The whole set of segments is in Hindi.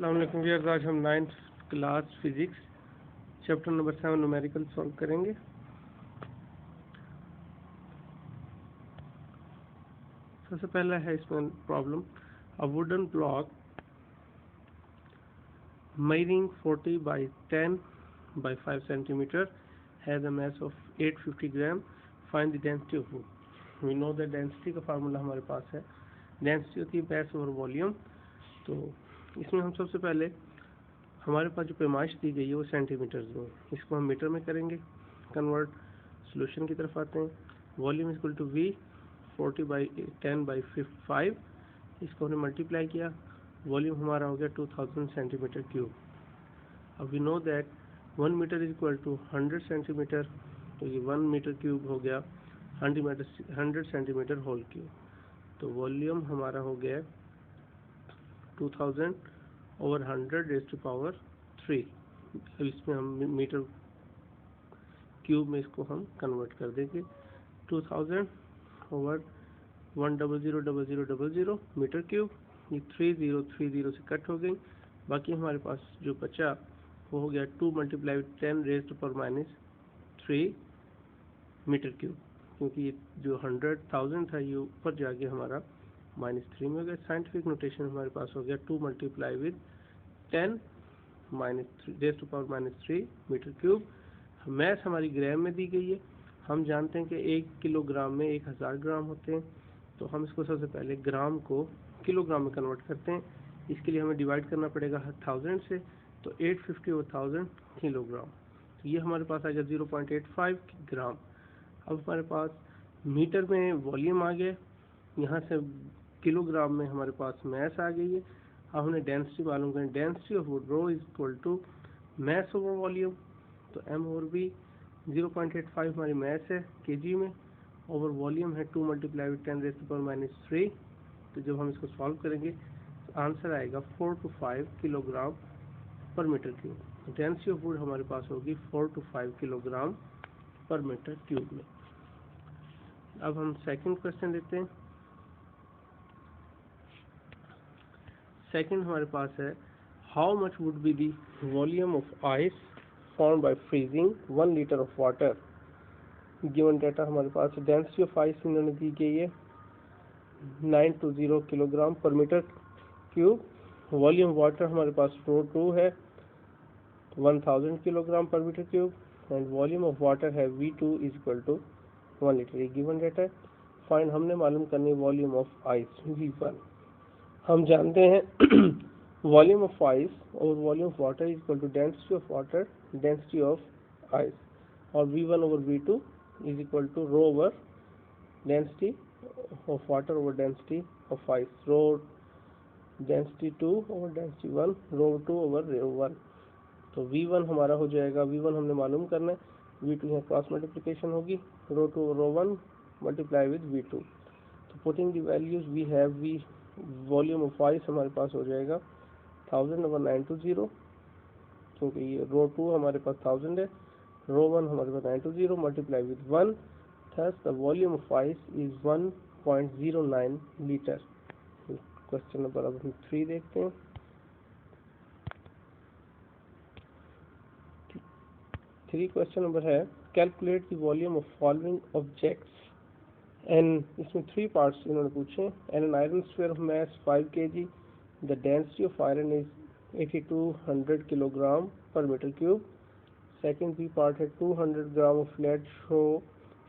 अस्सलाम वालेकुम व्यूअर्स, आज हम 9th class physics chapter number 7 numerical solve करेंगे। सबसे पहला है इसमें problem, a wooden block measuring 40 by 10 by 5 centimeter has a mass of 850 gram. Find the density of wood. We know that density का फार्मूला हमारे पास है, डेंसिटी होती है मास ओवर वॉल्यूम। तो इसमें हम सबसे पहले हमारे पास जो पैमाइश दी गई है वो सेंटीमीटर्स में, इसको हम मीटर में करेंगे कन्वर्ट। सोल्यूशन की तरफ आते हैं। Volume equal to V 40 by 10 by 5, इसको हमने मल्टीप्लाई किया, वॉल्यूम हमारा हो गया 2000 सेंटीमीटर क्यूब। अब we know that 1 metre is equal to 100 centimetre, तो ये 1 मीटर क्यूब हो गया 100 सेंटीमीटर होल क्यूब। तो वॉल्यूम हमारा हो गया 2000 ओवर 100 रेज़ टू पावर 3। अब इसमें हम मीटर क्यूब में इसको हम कन्वर्ट कर देंगे। 2000 ओवर 1000000 मीटर क्यूब, ये 3030 से कट हो गई। बाकी हमारे पास जो बचा वो हो गया 2 × 10 raise to power -3 metre cube, क्योंकि ये जो 100,000 था ये ऊपर जाके हमारा -3 में हो गया। साइंटिफिक नोटेशन हमारे पास हो गया 2 × 10 raise to power -3 metre cube. Math हमारी ग्राम में दी गई है। हम जानते हैं कि 1 किलोग्राम में 1000 ग्राम होते हैं, तो हम इसको सबसे पहले ग्राम को किलोग्राम में कन्वर्ट करते हैं। इसके लिए हमें डिवाइड करना पड़ेगा 1000 से, तो 850 ओवर 1000 किलोग्राम, तो ये हमारे पास आ गया 0.85 ग्राम। अब हमारे पास मीटर में वॉल्यूम आ गया, यहाँ से किलोग्राम में हमारे पास मैस आ गई है। अब हमने डेंसिटी मालूम करें, density of wood rho is equal to mass over volume. तो एम ओवर बी 0.85 हमारी मैस है केजी में, ओवर वॉल्यूम है 2 × 10 रेज़ टू पावर -3। तो जब हम इसको सॉल्व करेंगे तो आंसर आएगा 4 to 5 kilogram per metre cube. Density of wood हमारे पास होगी 4 to 5 kilogram per metre cube में। अब हम सेकंड क्वेश्चन लेते हैं। सेकंड हमारे पास है, how much would be the volume of ice form by freezing 1 litre of water. Given data हमारे पास, डेंसिटी ऑफ आइस इन्होंने दी गई है 920 kilogram per metre cube. Volume water हमारे पास रो 2 है 1000 kilogram per metre cube, and volume of water है V2 is equal to 1 litre. ये गिवन डाटा है। फाइंड, हमने मालूम करनी वॉल्यूम ऑफ आइस V1। हम जानते हैं वॉल्यूम ऑफ आइस और volume of water is equal to density of water density of ice, और V1 over V2 is equal to rho over density of water over density of ice, rho density 2 over density 1, rho 2 over rho 1। तो V1 हमारा हो जाएगा, V1 हमने मालूम करना है, V2 यहाँ क्रॉस मल्टीप्लिकेशन होगी, rho 2 over rho 1 multiply with V2। तो putting the values we have, we volume of ice हमारे पास हो जाएगा 1000 over 920, क्योंकि ये रो 2 हमारे पास 1000 है, रो 1 हमारे पास 920 multiply with 1, thus the volume of ice is 1.09 litre. Question number अब हम 3 देखते हैं। 3 क्वेश्चन नंबर है, calculate the volume of following objects and, इसमें 3 पार्ट्स इन्होंने पूछे। And an iron sphere of mass 5 kg, the density of iron is 8200 kilogram per metre cube. Second B part है 200 gram of flat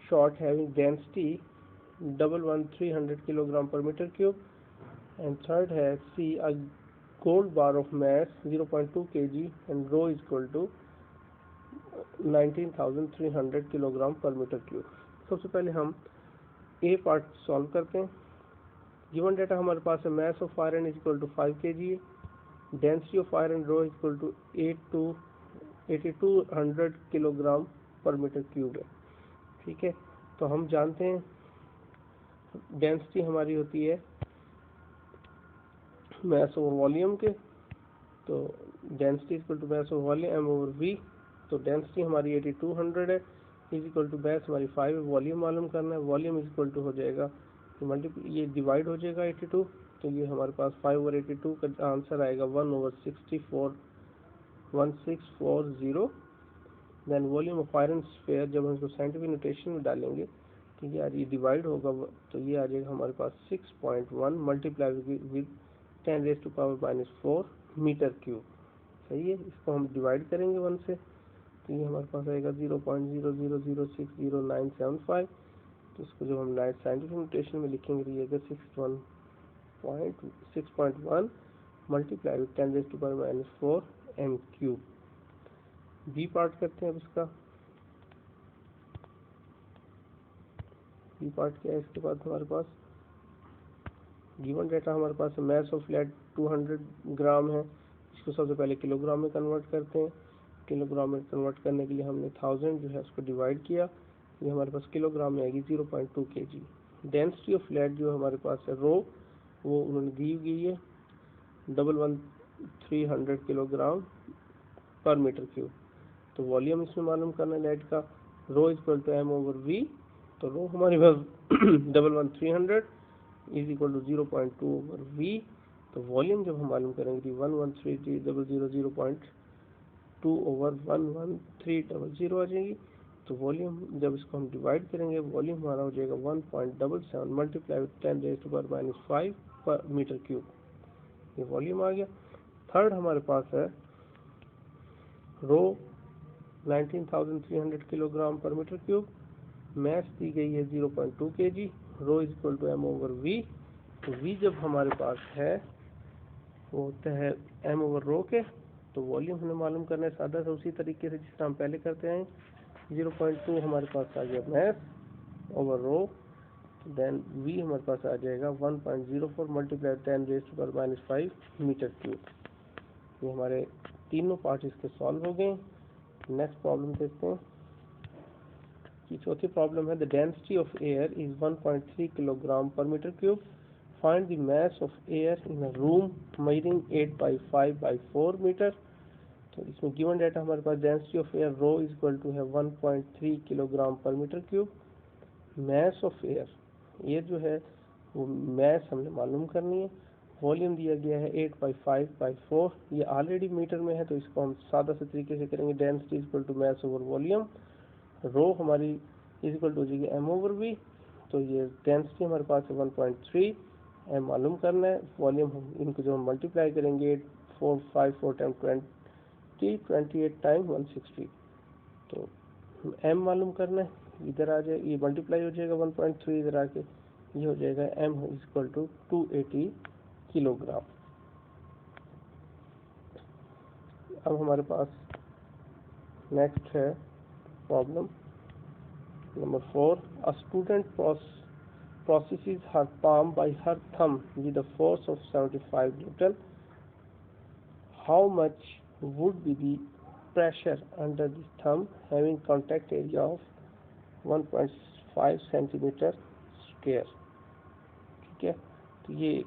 shot having density 11300 kilogram per meter cube, and third has C, a gold bar of mass 0.2 kg and rho is equal to 19300 kilogram per meter cube। सबसे पहले हम A पार्ट सॉल्व करते हैं। गिवन डेटा हमारे पास है, mass of iron is equal to 5 kg, density of iron rho is equal to 8200 kilogram per metre cube है। ठीक है, तो हम जानते हैं डेंसिटी हमारी होती है मैस ओवर वॉल्यूम के, तो density equal to mass over volume M over V. तो डेंसिटी हमारी 8200 है, इज इक्वल टू मैस हमारी 5 है, वॉल्यूम मालूम करना है, वॉल्यूम इज इक्वल टू हो जाएगा ये डिवाइड हो जाएगा 82, तो ये हमारे पास 5/82 का आंसर आएगा 1/641640। Then volume of iron sphere, जब हम इसको साइंटिफिक नोटेशन में डालेंगे तो यार ये डिवाइड होगा, तो ये आ जाएगा हमारे पास 6.1 मल्टीप्लाई विद 10⁻⁻⁴ मीटर क्यूब। सही है, इसको हम डिवाइड करेंगे 1 से, तो ये हमारे पास आएगा 0.000600975। तो इसको जब हम साइंटिफिक नोटेशन में लिखेंगे तो ये 6.1 multiply with 10⁻⁻⁴ m cube. B part करते हैं अब इसका। बी पार्ट क्या है, इसके बाद हमारे पास गिवन डाटा हमारे पास मैस ऑफ लेड 200 ग्राम है। इसको सबसे पहले किलोग्राम में कन्वर्ट करते हैं। किलोग्राम में कन्वर्ट करने के लिए हमने 1000 जो है उसको डिवाइड किया, ये हमारे पास किलोग्राम में आएगी 0.2 kg। डेंसिटी ऑफ लेड जो हमारे पास है रो, वो उन्होंने दी हुई है 11300 किलोग्राम पर मीटर क्यूब। तो वॉल्यूम इसमें मालूम करना है लेड का, रो इक्वल टू m/v। तो रो हमारे पास 11300 इज इक्वल टू 0.2/v। तो वॉल्यूम जब हम मालूम करेंगे तो 11300 0.2/11300 आ जाएगी। तो वॉल्यूम जब इसको हम डिवाइड करेंगे, वॉल्यूम हमारा हो जाएगा 1.77 multiply with 10⁻⁵ per metre cube. ये वॉल्यूम आ गया। थर्ड हमारे पास है rho 19300 kilogram per metre cube, mass दी गई है 0.2 kg, rho is equal to m/v। तो v जब हमारे पास है वो होता है m/रो के। तो वॉल्यूम हमें मालूम करना है सादा सा उसी तरीके से जिस तरह हम पहले करते हैं। 0.2 हमारे पास आ गया मैस ओवर रो, देन v हमारे पास आ जाएगा 1.04 मल्टीप्लाई 10⁻⁵ मीटर क्यूब। ये हमारे तीनों पार्ट इसके सॉल्व हो गए। नेक्स्ट प्रॉब्लम देखते हैं कि चौथी प्रॉब्लम है the density of air is 1.3 kilogram per metre cube. Find the mass of air in a room measuring 8/5/4 metre. तो इसमें गिवन डाटा हमारे पास density of air rho is equal to है 1.3 kilogram per metre cube. Mass of air, ये जो है वो मास हमने मालूम करनी है। वॉल्यूम दिया गया है 8/5/4, ये ऑलरेडी मीटर में है तो इसको हम सादा से तरीके से करेंगे, density is equal to mass over volume. Rho हमारी इज इक्वल टू हो जाएगी m/v। तो ये डेंसिटी हमारे पास है 1.3, m मालूम करना है। वॉल्यूम इनको जो हम मल्टीप्लाई करेंगे 454 टाइम 28 टाइम 160, तो m मालूम करना है। इधर आ जाए, ये मल्टीप्लाई हो जाएगा 1.3, इधर आके ये हो जाएगा m is equal to 280 kilogram. अब हमारे पास नेक्स्ट है problem number 4। A student processes her palm by her thumb with a force of 75 Newton. How much would be the pressure under the thumb having contact area of 1.5 centimeter square? ठीक है, तो ये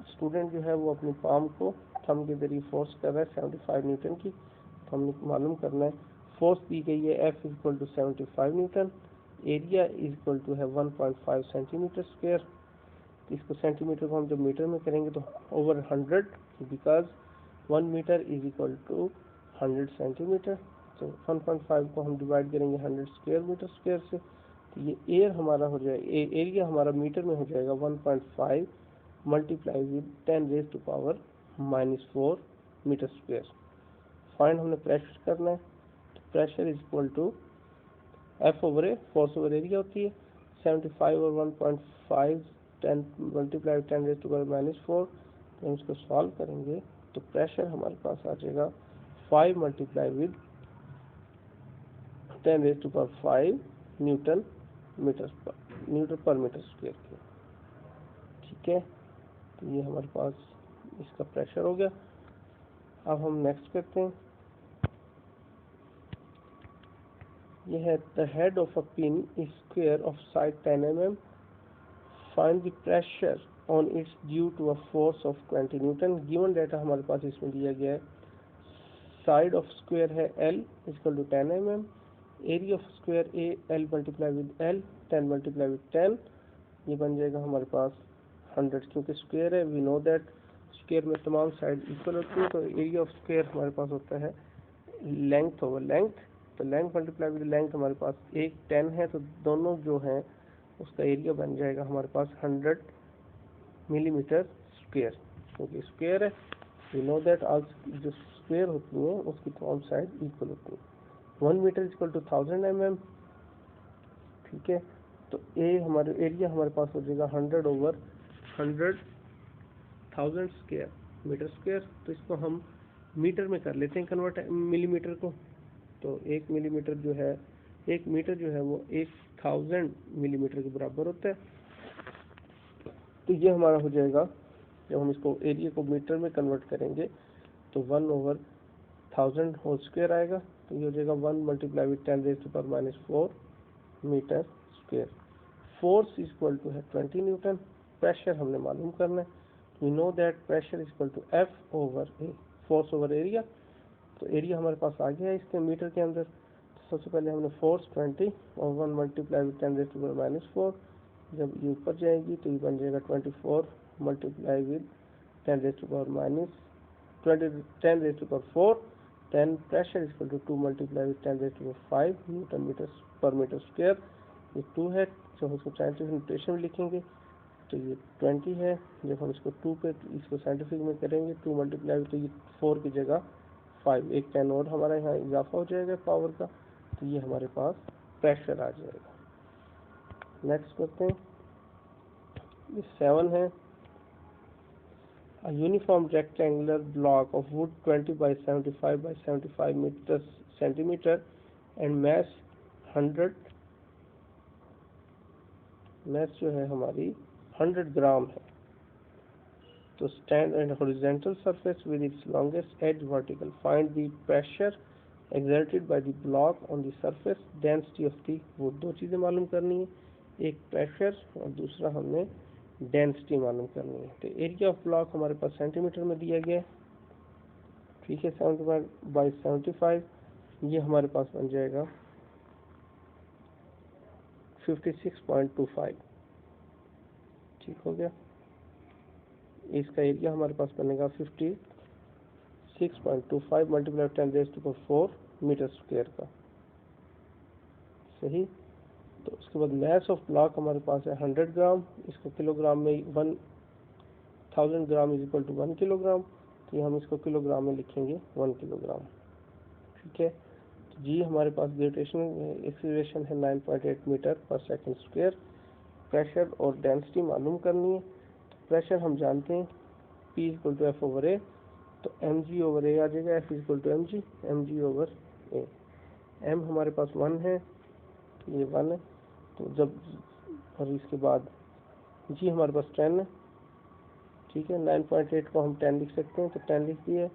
स्टूडेंट जो है वो अपनी पाम को थंब के जरिए फोर्स कर रहा है 75 न्यूटन की। तो हमने मालूम करना है, फोर्स दी गई है F is equal to 75 newton, area is equal to है 1.5 सेंटीमीटर स्क्वायर। तो इसको सेंटीमीटर को हम जब मीटर में करेंगे तो over 100, because 1 metre is equal to 100 centimetre. तो 1.5 को हम डिवाइड करेंगे 100 स्क्वायर मीटर स्क्वायर से, तो ये एयर हमारा हो जाएगा, एरिया हमारा मीटर में हो जाएगा 1.5 multiply with 10⁻⁻⁴ metre square. Find हमने प्रेशर करना है, तो pressure is equal to F over A, force over area होती है। 75 और 1.5 10 मल्टीप्लाई 10⁻⁴, तो हम इसको सॉल्व करेंगे तो प्रेशर हमारे पास आ जाएगा 5 मल्टीप्लाई विद 10⁻⁵ न्यूटन पर मीटर स्क्वायर की। ठीक है, तो ये हमारे पास इसका प्रेशर हो गया। अब हम नेक्स्ट करते हैं, यह है the head of a pin is square of side 10 mm। Find the pressure on its due to a force of 20 newton. Given data हमारे पास इसमें दिया गया है, साइड ऑफ स्क्वायर है L equal to 10 mm, area of square A L multiply with L 10 multiply with 10, ये बन जाएगा हमारे पास 100, क्योंकि स्क्वायर है, वी नो दैट स्क्वायर में तमाम साइड इक्वल होती है, तो एरिया ऑफ स्क्वायर हमारे पास होता है लेंथ ओवर लेंथ। तो लेंथ मल्टीप्लाई विद लेंथ हमारे पास एक 10 है, तो दोनों जो हैं उसका एरिया बन जाएगा हमारे पास 100 मिलीमीटर स्क्वायर, क्योंकि स्क्वायर है, वी नो दैट ऑल जो स्क्वायर होती हैं उसकी तमाम साइड इक्वल होती हैं। 1 मीटर इक्वल टू 1000 mm, ठीक है। तो ए हमारे एरिया हमारे पास हो जाएगा 100 ओवर 100,000 स्क्वायर मीटर स्क्वायर। तो इसको हम मीटर में कर लेते हैं कन्वर्ट मिलीमीटर को। तो 1 मिलीमीटर जो है, 1 मीटर जो है वो 1000 मिलीमीटर के बराबर होता है। तो ये हमारा हो जाएगा, जब हम इसको एरिया को मीटर में कन्वर्ट करेंगे तो 1 ओवर 1000 होल स्क्वायर आएगा। तो ये हो जाएगा 1 multiply with 10⁻⁴ metre square. Force equal to है 20 न्यूटन। प्रेशर हमने मालूम करना है, we know that pressure equal to F over A, force over area. तो एरिया हमारे पास आ गया है इसके मीटर के अंदर। तो सबसे पहले हमने फोर्स 20 और 1 मल्टीप्लाई विद 10⁻⁴, जब ये ऊपर जाएगी तो ये बन जाएगा 24 multiply with 10⁻⁻4, 10 pressure equal to 2 मल्टीप्लाई विद 10⁵ newton metre per metre square. ये 2 है, जब उसको साइंटिफिक नोटेशन में लिखेंगे तो ये 20 है। जब हम इसको 2 पे इसको साइंटिफिक में करेंगे 2 मल्टीप्लाई तो ये 4 की जगह 5, एक 10 और हमारा यहाँ इजाफा हो जाएगा पावर का। तो ये हमारे पास प्रेशर आ जाएगा। नेक्स्ट करते हैं, ये 7 है। A uniform rectangular block of wood 20 by 75 by 75 centimeter and mass 100, mass जो है हमारी 100 ग्राम है। तो stand on a horizontal surface with its longest edge vertical. Find the pressure exerted by the block on the surface, density of the wood। दो चीज़ें मालूम करनी है, एक प्रेशर और दूसरा हमने डेंसिटी मालूम करनी है। तो एरिया ऑफ ब्लॉक हमारे पास सेंटीमीटर में दिया गया है, ठीक है। 75 by 75, ये हमारे पास बन जाएगा 56.25, ठीक हो गया। इसका एरिया हमारे पास बनेगा 56.25 मल्टीप्लाई 10⁻⁴ मीटर स्क्वायर का, सही। तो उसके बाद मैस ऑफ ब्लॉक हमारे पास है 100 ग्राम, इसको किलोग्राम में 1000 gram is equal to 1 kilogram. तो ये हम इसको किलोग्राम में लिखेंगे 1 किलोग्राम, ठीक है। तो जी हमारे पास ग्रेविटेशनल एक्सीलरेशन है 9.8 metre per second square. Pressure और डेंसिटी मालूम करनी है। तो प्रेशर हम जानते हैं P equal to F over A, तो mg ओवर ए आ जाएगा, F equal to mg over A. m हमारे पास 1 है, ये 1 है। तो जब और इसके बाद जी हमारे पास 10 है, ठीक है। 9.8 को हम 10 लिख सकते हैं, तो 10 लिख दिए।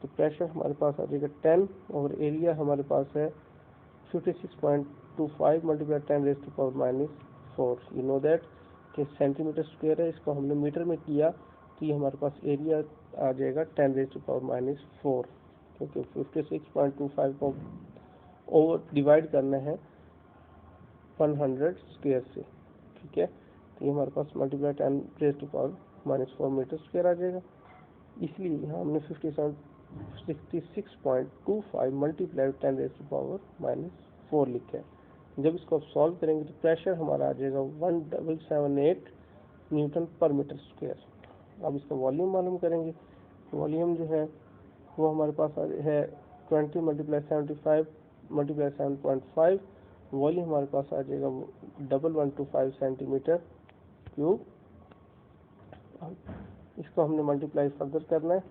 तो प्रेशर हमारे पास आ जाएगा 10 और एरिया हमारे पास है 56.25 मल्टीप्लाई 10⁻⁴। यू नो दैट कि सेंटीमीटर स्क्वायर है, इसको हमने मीटर में किया तो ये हमारे पास एरिया आ जाएगा 10⁻⁴, क्योंकि 56.25 को ओवर डिवाइड करना है 100 स्क्वायर से, ठीक है। तो ये हमारे पास मल्टीप्लाई 10⁻⁴ मीटर स्क्वायर आ जाएगा। इसलिए यहाँ हमने 66.25 मल्टीप्लाई 10⁻⁴ लिखा है। जब इसको आप सॉल्व करेंगे तो प्रेशर हमारा आ जाएगा 1778 न्यूटन पर मीटर स्क्वायर। अब इसका वॉल्यूम मालूम करेंगे। वॉल्यूम जो है वो हमारे पास है 20 मल्टीप्लाई 75 मल्टीप्लाई 7.5। वॉल्यूम हमारे पास आ जाएगा 1125 सेंटीमीटर क्यूब। इसको हमने मल्टीप्लाई फर्दर करना है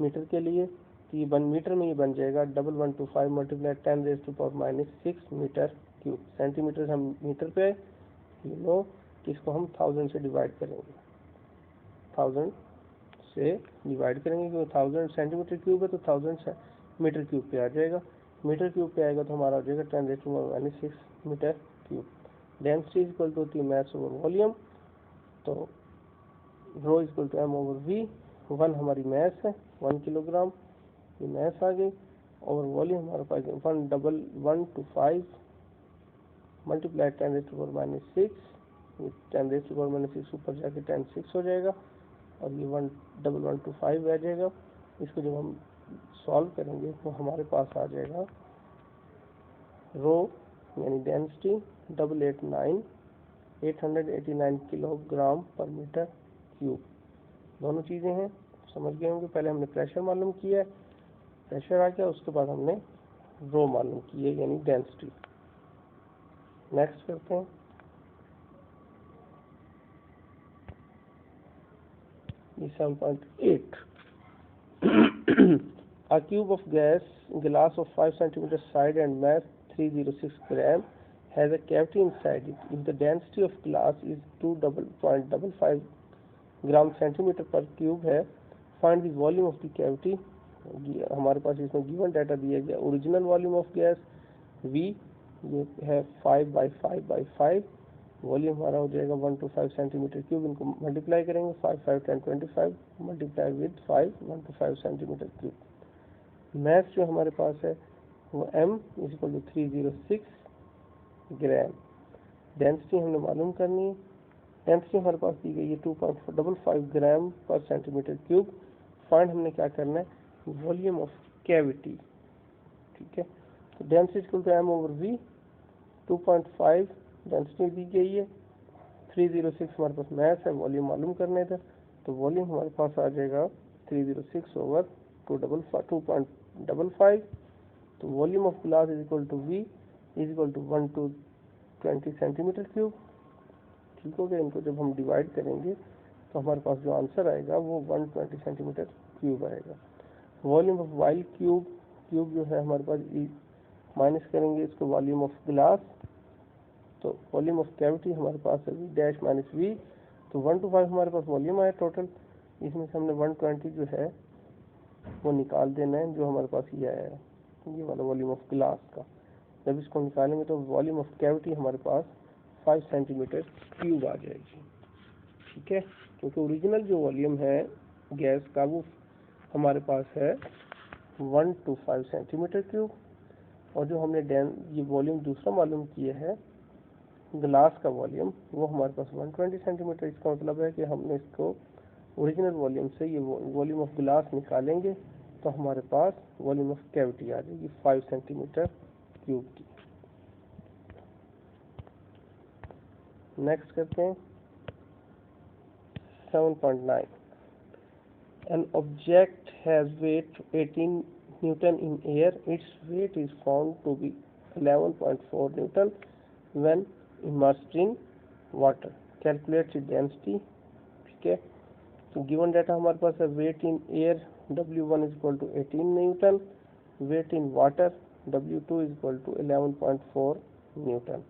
मीटर के लिए, तो ये मीटर में ये बन जाएगा 1125 मल्टीप्लाई 10⁻⁻6 मीटर क्यूब। सेंटीमीटर हम मीटर पे आए, यू नो कि इसको हम 1000 से डिवाइड करेंगे, 1000 से डिवाइड करेंगे, क्योंकि 1000 सेंटीमीटर क्यूब है तो 1000 मीटर क्यूब पे आ जाएगा। मीटर क्यूब पे आएगा तो हमारा आ जाएगा 10⁻⁻6 metre cube. Density equal to होती है मास ओवर वॉल्यूम, तो rho equal to m over v। 1 हमारी मास है 1 किलोग्राम, ये मास आ गई। और वॉल्यूम हमारे पास 1125 मल्टीप्लाई 10⁻⁻6 ये 10⁻⁻6 ऊपर जाके 10⁶ हो जाएगा और ये 11125 आ जाएगा। इसको जब हम सॉल्व करेंगे तो हमारे पास आ जाएगा रो यानी density 889 kilogram per metre cube. दोनों चीज़ें हैं, समझ गए होंगे। पहले हमने प्रेशर मालूम किया है, प्रेशर आ गया, उसके बाद हमने रो मालूम की है यानी डेंसिटी। नेक्स्ट करते हैं। ये 7.8 A cube of glass of 5 cm side and mass 306 gram has a cavity inside it. If the density of glass is 2.55 gram centimeter per cube है, find the volume of the cavity। हमारे पास इसमें गिवन डाटा दिया गया। Original volume of gas V ये है 5/5/5, वॉल्यूम हमारा हो जाएगा 125 सेंटीमीटर क्यूब। इनको मल्टीप्लाई करेंगे 5 5 10 25 multiply with 5 125 centimetre cube. Math जो हमारे पास है वो m = 306 ग्राम। डेंसिटी हमने मालूम करनी है। डेंसिटी हमारे पास दी गई है 2.55 ग्राम पर सेंटीमीटर क्यूब। फाइंड हमने क्या करना है, वॉल्यूम ऑफ कैविटी। ठीक है, तो डेंसिटी = m/v। 2.5 डेंसिटी दी गई है, 306 हमारे पास मैथ है, वॉल्यूम मालूम करने थे, तो वॉल्यूम हमारे पास आ जाएगा 306/2.55। तो volume of glass v = 1/20 centimetre cube. ठीक हो गया। इनको जब हम डिवाइड करेंगे तो हमारे पास जो आंसर आएगा वो 120 सेंटीमीटर क्यूब आएगा। वॉल्यूम ऑफ वाइल क्यूब जो है हमारे पास माइनस करेंगे इसको वॉल्यूम ऑफ ग्लास, तो वॉल्यूम ऑफ कैविटी हमारे पास है v डैश माइनस v। तो 1 to 5 हमारे पास वॉल्यूम आया टोटल, इसमें से हमने 120 जो है वो निकाल देना है, जो हमारे पास ये आया है ये वाला वॉल्यूम ऑफ ग्लास का। जब इसको निकालेंगे तो वॉल्यूम ऑफ कैविटी हमारे पास 5 सेंटीमीटर क्यूब आ जाएगी। ठीक है, क्योंकि ओरिजिनल जो वॉल्यूम है गैस का वो हमारे पास है 1 to 5 सेंटीमीटर क्यूब, और जो हमने ये वॉल्यूम दूसरा मालूम किया है ग्लास का वॉल्यूम वो हमारे पास 120 सेंटीमीटर। इसका मतलब है कि हमने इसको ओरिजिनल वॉल्यूम से ये वॉल्यूम ऑफ ग्लास निकालेंगे तो हमारे पास वॉल्यूम ऑफ कैविटी आ जाएगी 5 सेंटीमीटर क्यूब की। नेक्स्ट करते हैं 7.9 An object has weight 18 Newton in air. Its weight is found to be 11.4 Newton when immersed in water. Calculate its density। ठीक है, तो गिवन डाटा हमारे पास है वेट इन एयर W1 = 18 न्यूटन, weight in water W2 = 11.4 newton.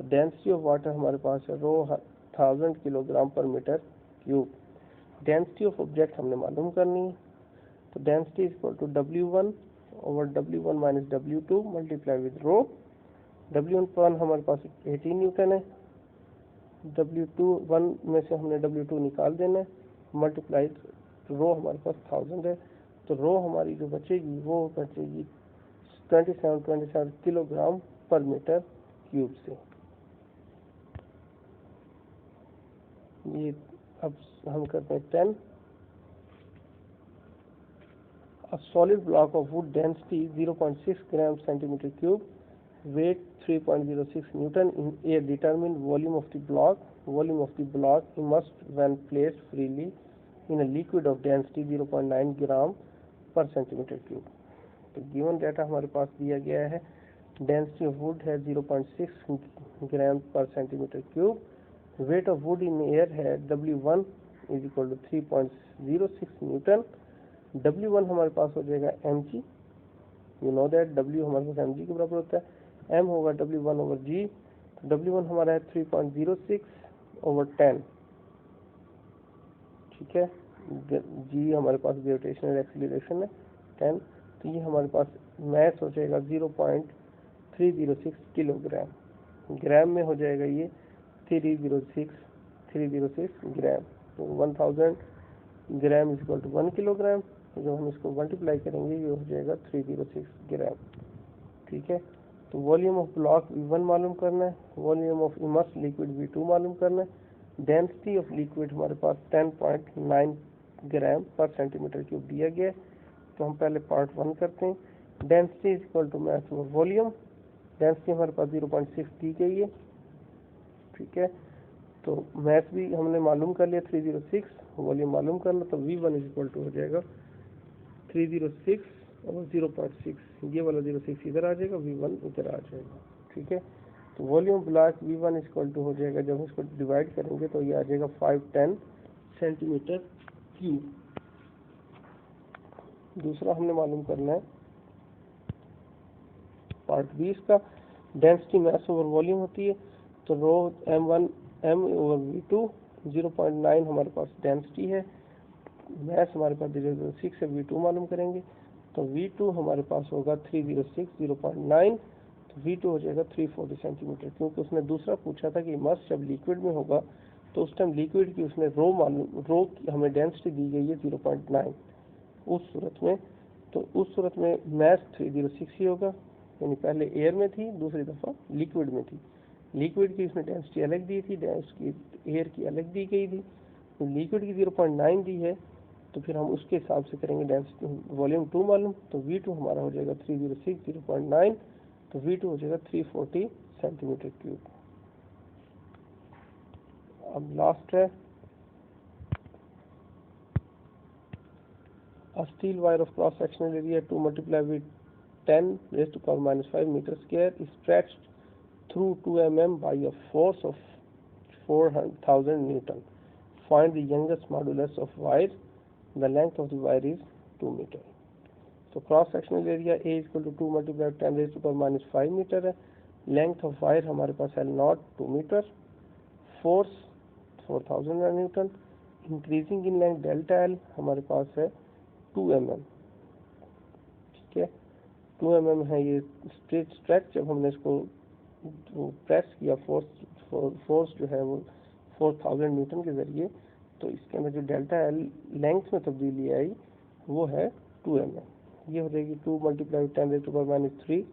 तो डेंसिटी ऑफ वाटर हमारे पास है rho 1000 kilogram per metre cube. Density of object हमने मालूम करनी है, तो density = W1/W1 - W2 multiply with row. W1 हमारे पास 18 न्यूटन है, W1 में से हमने W2 निकाल देना है, मल्टीप्लाई रो हमारे पास 1000 है, तो रो हमारी जो बचेगी वो बचेगी 27 किलोग्राम पर मीटर क्यूब से। ये अब हम करते हैं 10। A solid block of wood density 0.6 gram centimeter cube, weight 3.06 Newton in air. Determine volume of the block. Volume of the block immersed when placed freely in a liquid of density 0.9 gram per centimeter cube। तो गिवन डाटा हमारे पास दिया गया है, डेंसिटी ऑफ वुड है 0.6 ग्राम पर centimetre cube, weight of would in air है W1 = 3.06 न्यूटन। W1 हमारे पास हो जाएगा mg, you know that W हमारे पास mg के बराबर होता है, m होगा W1/g। तो W1 हमारा है 3.06/10। ठीक है, g हमारे पास ग्रेविटेशनल एक्सीलरेशन है 10, तो ये हमारे पास मैथ हो जाएगा 0.306 किलोग्राम। ग्राम में हो जाएगा ये 306 ग्राम। तो 1000 ग्राम = 1 किलोग्राम। जो हम इसको मल्टीप्लाई करेंगे ये हो जाएगा 306 ग्राम। ठीक है, तो वॉल्यूम ऑफ ब्लॉक V1 मालूम करना है, volume of immerse liquid V2 मालूम करना है, डेंसिटी ऑफ लिक्विड हमारे पास 10.9 ग्राम पर सेंटीमीटर क्यूब दिया गया है। तो हम पहले पार्ट 1 करते हैं। Density is equal to mass over volume. Density हमारे पास 0.6 दी गई है, ठीक है। तो मैथ भी हमने मालूम कर लिया 306, वॉल्यूम मालूम करना, तो V1 इज इक्वल टू हो जाएगा 306 और 0.6, ये वाला 06 इधर आ जाएगा, V1 इधर आ जाएगा, ठीक है। तो volume block V1 is equal to हो जाएगा, जब इसको डिवाइड करेंगे तो ये आ जाएगा 510 सेंटीमीटर क्यूब। दूसरा हमने मालूम करना है पार्ट 20 का, डेंसिटी मास ओवर वॉल्यूम होती है। तो रो M1 M ओवर V2 0.9 हमारे पास डेंसिटी है, मास हमारे पास 0.6 है, V2 मालूम करेंगे। तो V2 हमारे पास होगा 306 0.9, तो V2 हो जाएगा 340 सेंटीमीटर, क्योंकि उसने दूसरा पूछा था कि मस जब लिक्विड में होगा तो उस टाइम लिक्विड की उसने रो की हमें डेंसिटी दी गई है 0.9 उस सूरत में। तो उस सूरत में मास 306 ही होगा, यानी पहले एयर में थी, दूसरी दफ़ा लिक्विड में थी। लिक्विड की उसने डेंसिटी अलग दी थी, उसकी एयर की अलग दी गई थी। तो लिक्विड की 0.9 दी है, तो फिर हम उसके हिसाब से करेंगे डेंसिटी वॉल्यूम 2 मालूम। तो V2 हमारा हो जाएगा 306 0.9, तो V2 हो जाएगा 340 सेंटीमीटर क्यूब। अब लास्ट है, a steel wire of cross sectional area 2 multiplied with 10 raised to power minus 5 meter square is stretched through 2 mm by a force of 4,000 Newton. Find the youngest modulus of wire. The length of the wire is 2 meter. So cross sectional area A is equal to 2 multiplied with 10 raised to power minus 5 meter है। Length of wire हमारे पास है 2 meter, force 4,000 Newton, increasing in length delta L हमारे पास है 2 mm, ठीक है। 2 mm है ये स्ट्रेच, जब हमने इसको प्रेस किया फोर्स जो है वो 4,000 न्यूटन के जरिए, तो इसके अंदर जो डेल्टा एल लेंथ में तब्दीली आई वो है 2 mm। ये हो जाएगी 2 मल्टीप्लाई 10⁻³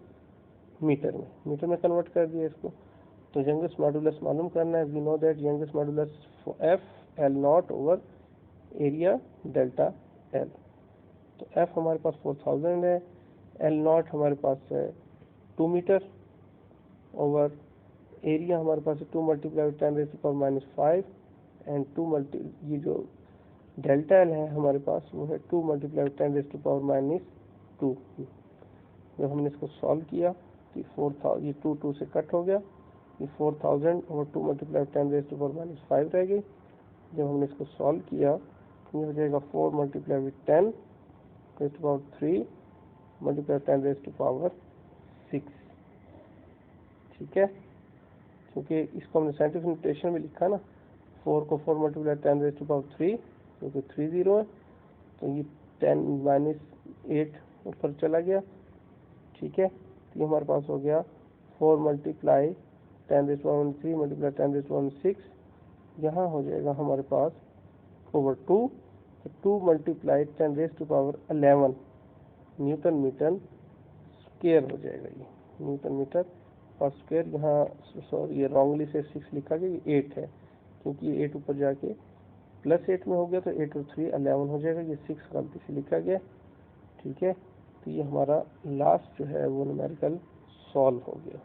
मीटर में कन्वर्ट कर दिया इसको। तो यंगेस्ट मॉडुलस मालूम करना है। We know that youngest modulus F L0 over area delta L। तो F हमारे पास 4,000 है, L0 हमारे पास है 2 मीटर ओवर एरिया हमारे पास है 2 मल्टीप्लाई 10⁻⁵ एंड 2 ये जो डेल्टा एल है हमारे पास वो है 2 मल्टीप्लाई 10⁻²। जब हमने इसको सॉल्व किया तो 4,000 ये 2 से कट हो गया, ये 4,000 और 2 मल्टीप्लाई 10⁻⁵ रह गई। जब हमने इसको सॉल्व किया ये हो जाएगा 4 मल्टीप्लाई 10⁻³ मल्टीप्लाई 10⁻⁶, ठीक है। क्योंकि इसको हमने साइंटिफिक नोटेशन में लिखा ना, 4 को 4 मल्टीप्लाई 10⁻³ क्योंकि 30 है, तो ये 10 - 8 ऊपर चला गया, ठीक है। तो ये हमारे पास हो गया 4 मल्टीप्लाई 10⁻³ मल्टीप्लाई 10⁻⁶, यहाँ हो जाएगा हमारे पास ओवर 2, तो 2 मल्टीप्लाई 10⁻11 न्यूटन मीटर स्क्वायर हो जाएगा। ये न्यूटन मीटर पर स्क्वायर, यहाँ सॉरी ये रॉन्गली से 6 लिखा गया, ये 8 है, क्योंकि ये 8 ऊपर जाके +8 में हो गया, तो 8 और 3 11 हो जाएगा, ये 6 गलती से लिखा गया, ठीक है। तो ये हमारा लास्ट जो है वो न्यूमेरिकल सॉल्व हो गया।